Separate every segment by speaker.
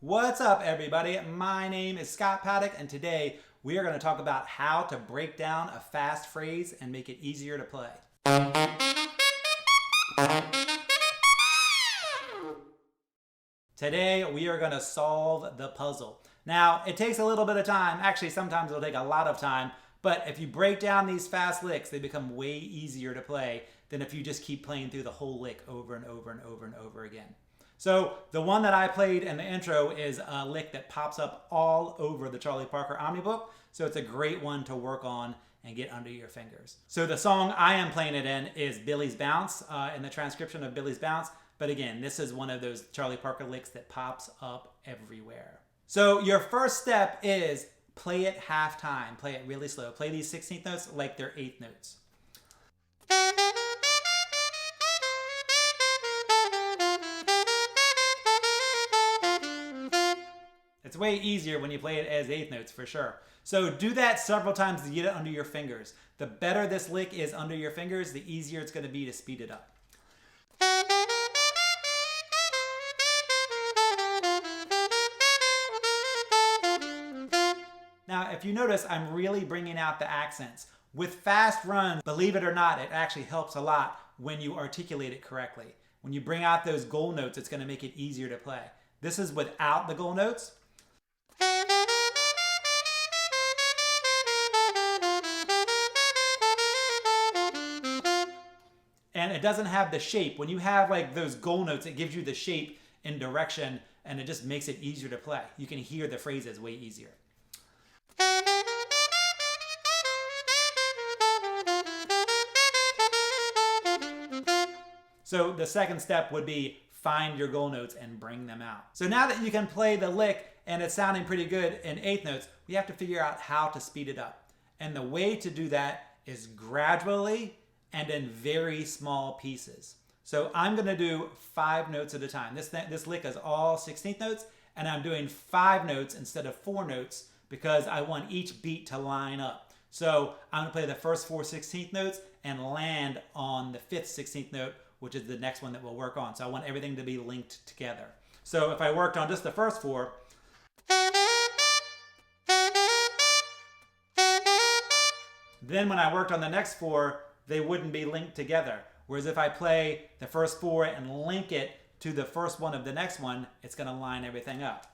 Speaker 1: What's up, everybody? My name is Scott Paddock, and today we are going to talk about how to break down a fast phrase and make it easier to play. Today we are going to solve the puzzle. Now, it takes a little bit of time. Actually, sometimes it'll take a lot of time, but if you break down these fast licks, they become way easier to play than if you just keep playing through the whole lick over and over and over and over again. So the one that I played in the intro is a lick that pops up all over the Charlie Parker Omnibook. So it's a great one to work on and get under your fingers. So the song I am playing it in is Billy's Bounce, in the transcription of Billy's Bounce. But again, this is one of those Charlie Parker licks that pops up everywhere. So your first step is play it half time. Play it really slow. Play these 16th notes like they're 8th notes. It's way easier when you play it as 8th notes for sure. So do that several times to get it under your fingers. The better this lick is under your fingers, the easier it's going to be to speed it up. Now, if you notice, I'm really bringing out the accents. With fast runs, believe it or not, it actually helps a lot when you articulate it correctly. When you bring out those goal notes, it's going to make it easier to play. This is without the goal notes. And it doesn't have the shape. When you have like those goal notes, it gives you the shape and direction, and it just makes it easier to play. You can hear the phrases way easier. So the second step would be find your goal notes and bring them out. So now that you can play the lick and it's sounding pretty good in 8th notes, we have to figure out how to speed it up. And the way to do that is gradually and in very small pieces. So I'm going to do 5 notes at a time. This lick is all 16th notes, and I'm doing 5 notes instead of 4 notes because I want each beat to line up. So I'm going to play the first 4 16th notes and land on the 5th 16th note, which is the next one that we'll work on. So I want everything to be linked together. So if I worked on just the first 4, then when I worked on the next 4, they wouldn't be linked together. Whereas if I play the first 4 and link it to the first one of the next one, it's going to line everything up.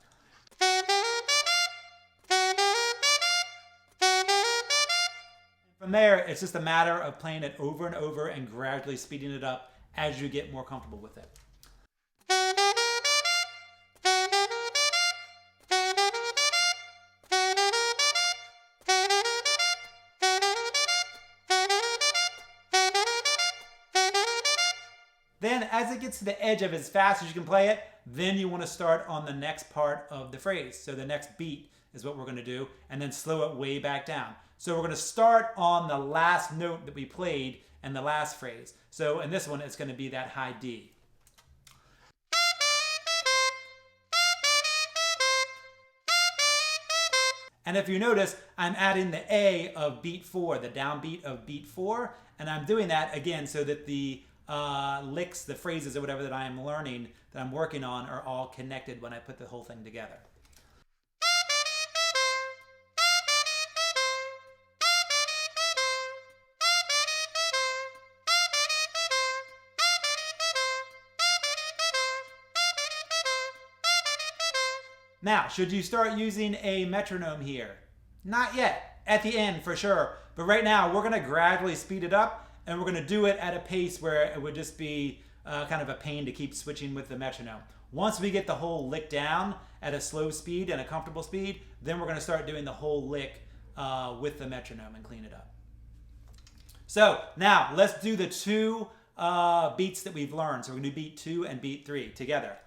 Speaker 1: From there, it's just a matter of playing it over and over and gradually speeding it up as you get more comfortable with it. Then as it gets to the edge of as fast as you can play it, then you want to start on the next part of the phrase. So the next beat is what we're going to do, and then slow it way back down. So we're going to start on the last note that we played in the last phrase. So in this one, it's going to be that high D. And if you notice, I'm adding the A of beat 4, the downbeat of beat 4, and I'm doing that again so that the licks, the phrases or whatever that I am learning, that I'm working on, are all connected when I put the whole thing together. Now, should you start using a metronome here? Not yet. At the end, for sure. But right now, we're going to gradually speed it up, and we're going to do it at a pace where it would just be kind of a pain to keep switching with the metronome. Once we get the whole lick down at a slow speed and a comfortable speed, then we're going to start doing the whole lick with the metronome and clean it up. So now, let's do the 2 beats that we've learned. So we're going to do beat 2 and beat 3 together.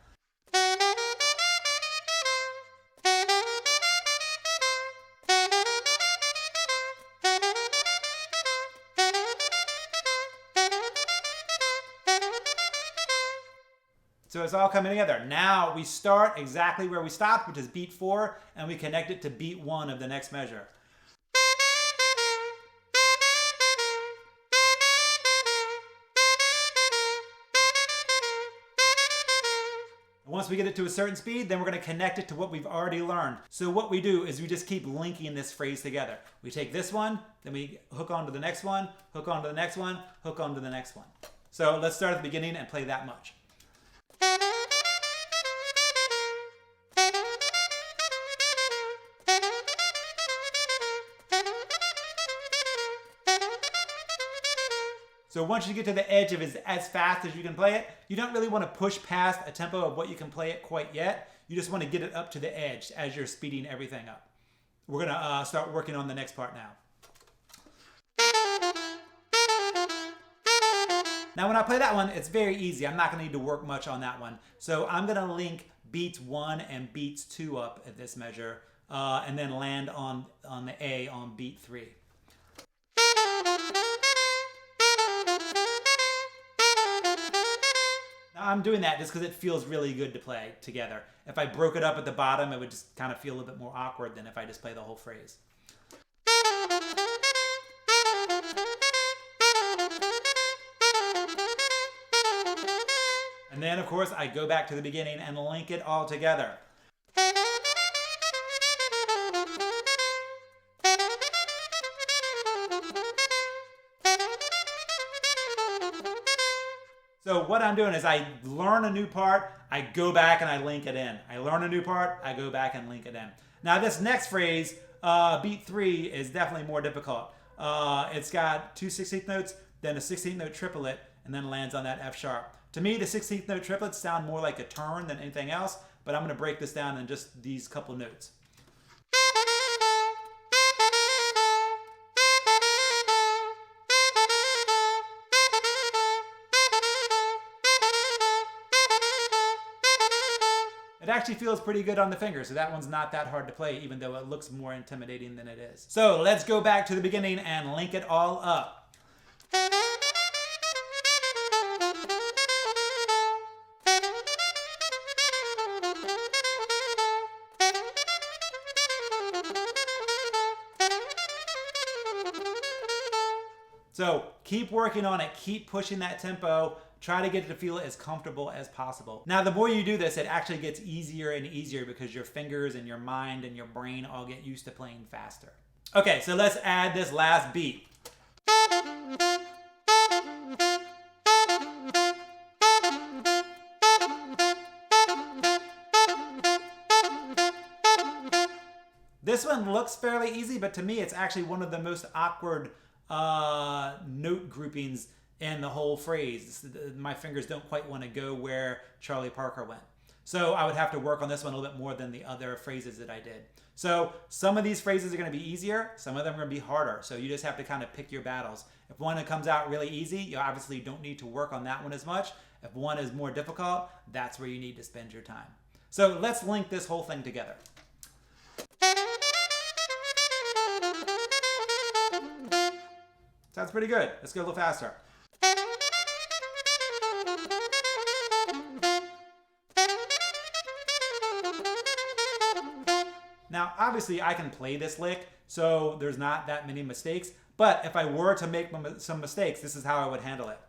Speaker 1: So it's all coming together. Now we start exactly where we stopped, which is beat 4, and we connect it to beat 1 of the next measure. Once we get it to a certain speed, then we're going to connect it to what we've already learned. So what we do is we just keep linking this phrase together. We take this one, then we hook on to the next one, hook on to the next one, hook on to the next one. So let's start at the beginning and play that much. So once you get to the edge of it as fast as you can play it, you don't really want to push past a tempo of what you can play it quite yet. You just want to get it up to the edge as you're speeding everything up. We're going to start working on the next part now. Now when I play that one, it's very easy. I'm not going to need to work much on that one. So I'm going to link beats 1 and beats 2 up at this measure, and then land on the A on beat 3. I'm doing that just because it feels really good to play together. If I broke it up at the bottom, it would just kind of feel a little bit more awkward than if I just play the whole phrase. And then, of course, I go back to the beginning and link it all together. So what I'm doing is I learn a new part, I go back and I link it in. I learn a new part, I go back and link it in. Now this next phrase, beat 3, is definitely more difficult. It's got 2 16th notes, then a 16th note triplet, and then lands on that F sharp. To me, the 16th note triplets sound more like a turn than anything else, but I'm going to break this down in just these couple notes. It actually feels pretty good on the finger, so that one's not that hard to play, even though it looks more intimidating than it is. So let's go back to the beginning and link it all up. So keep working on it, keep pushing that tempo, try to get it to feel as comfortable as possible. Now, the more you do this, it actually gets easier and easier because your fingers and your mind and your brain all get used to playing faster. Okay, so let's add this last beat. This one looks fairly easy, but to me, it's actually one of the most awkward note groupings in the whole phrase. My fingers don't quite want to go where Charlie Parker went. So I would have to work on this one a little bit more than the other phrases that I did. So some of these phrases are going to be easier, some of them are going to be harder. So you just have to kind of pick your battles. If one comes out really easy, you obviously don't need to work on that one as much. If one is more difficult, that's where you need to spend your time. So let's link this whole thing together. Sounds pretty good. Let's go a little faster. Now, obviously, I can play this lick, so there's not that many mistakes. But if I were to make some mistakes, this is how I would handle it.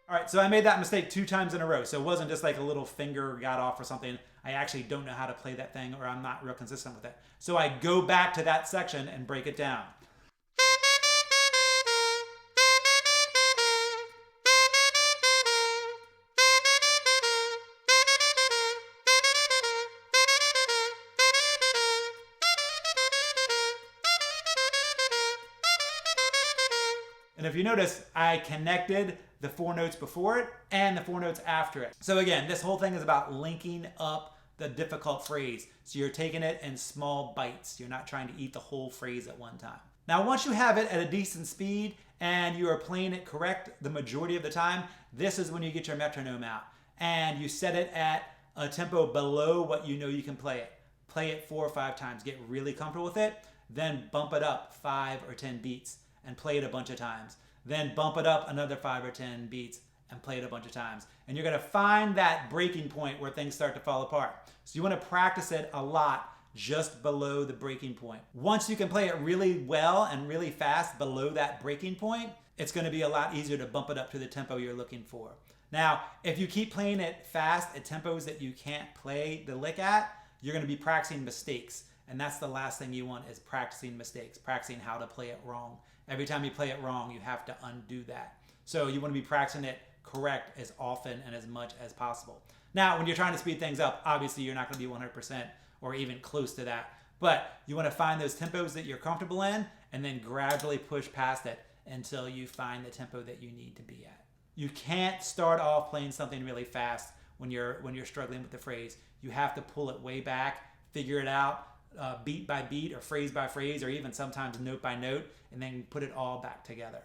Speaker 1: All right, so I made that mistake 2 times in a row. So it wasn't just like a little finger got off or something. I actually don't know how to play that thing, or I'm not real consistent with it. So I go back to that section and break it down. And if you notice, I connected the 4 notes before it and the 4 notes after it. So again, this whole thing is about linking up the difficult phrase. So you're taking it in small bites. You're not trying to eat the whole phrase at one time. Now, once you have it at a decent speed and you are playing it correct the majority of the time, this is when you get your metronome out. And you set it at a tempo below what you know you can play it. Play it 4 or 5 times. Get really comfortable with it. Then bump it up 5 or 10 beats and play it a bunch of times. Then bump it up another 5 or 10 beats and play it a bunch of times. And you're gonna find that breaking point where things start to fall apart. So you wanna practice it a lot just below the breaking point. Once you can play it really well and really fast below that breaking point, it's going to be a lot easier to bump it up to the tempo you're looking for. Now, if you keep playing it fast at tempos that you can't play the lick at, you're going to be practicing mistakes. And that's the last thing you want, is practicing mistakes, practicing how to play it wrong. Every time you play it wrong, you have to undo that. So you want to be practicing it correct as often and as much as possible. Now, when you're trying to speed things up, obviously you're not going to be 100% or even close to that. But you want to find those tempos that you're comfortable in and then gradually push past it until you find the tempo that you need to be at. You can't start off playing something really fast when you're struggling with the phrase. You have to pull it way back, figure it out, beat by beat or phrase by phrase, or even sometimes note by note, and then put it all back together.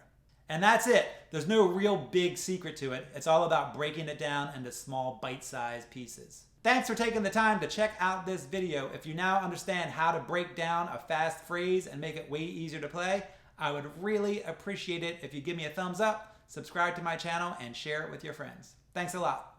Speaker 1: And that's it. There's no real big secret to it. It's all about breaking it down into small bite-sized pieces. Thanks for taking the time to check out this video. If you now understand how to break down a fast phrase and make it way easier to play, I would really appreciate it if you give me a thumbs up, subscribe to my channel, and share it with your friends. Thanks a lot.